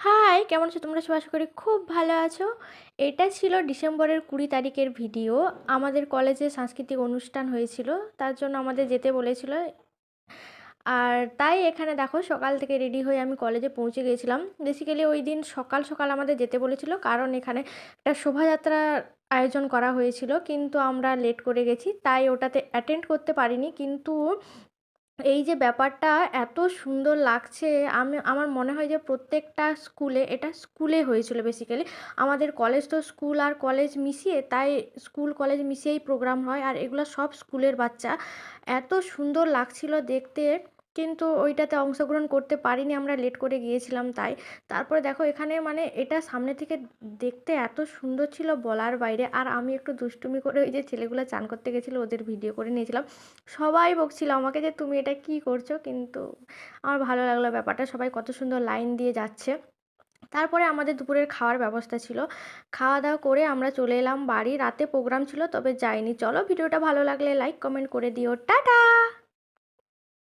High, কেমন আছো তোমরা সবাই? আশা করি খুব ভালো আছো। এটা ছিল ডিসেম্বরের 20 তারিখের ভিডিও। আমাদের কলেজে সাংস্কৃতিক অনুষ্ঠান হয়েছিল, তার জন্য আমাদের যেতে বলেছিল। আর তাই এখানে দেখো সকাল থেকে রেডি হয়ে আমি কলেজে পৌঁছে গিয়েছিলাম। বেসিক্যালি ওই দিন সকাল সকাল আমাদের যেতে বলেছিল, কারণ এখানে একটা শোভাযাত্রার আয়োজন করা হয়েছিল, কিন্তু আমরা লেট করে গেছি তাই ওটাতে অ্যাটেন্ড করতে পারিনি। কিন্তু এই যে ব্যাপারটা এত সুন্দর লাগছে, আমার মনে হয় যে প্রত্যেকটা স্কুলে, এটা স্কুলে হয়েছিল বেসিক্যালি। আমাদের কলেজ তো স্কুল আর কলেজ মিশিয়ে, তাই স্কুল কলেজ মিশিয়েই প্রোগ্রাম হয়, আর এগুলো সব স্কুলের বাচ্চা। এত সুন্দর লাগছিল দেখতে, কিন্তু ওইটাতে অংশগ্রহণ করতে পারিনি, আমরা লেট করে গিয়েছিলাম তাই। তারপরে দেখো এখানে মানে এটা সামনে থেকে দেখতে এত সুন্দর ছিল বলার বাইরে। আর আমি একটু দুষ্টুমি করে ওই যে ছেলেগুলো চান করতে গেছিলো ওদের ভিডিও করে নিয়েছিলাম। সবাই বকছিল আমাকে যে তুমি এটা কি করছো, কিন্তু আমার ভালো লাগলো ব্যাপারটা, সবাই কত সুন্দর লাইন দিয়ে যাচ্ছে। তারপরে আমাদের দুপুরের খাওয়ার ব্যবস্থা ছিল, খাওয়া দাওয়া করে আমরা চলে এলাম বাড়ি। রাতে প্রোগ্রাম ছিল তবে যাইনি। চলো, ভিডিওটা ভালো লাগলে লাইক কমেন্ট করে দিও। টাটা।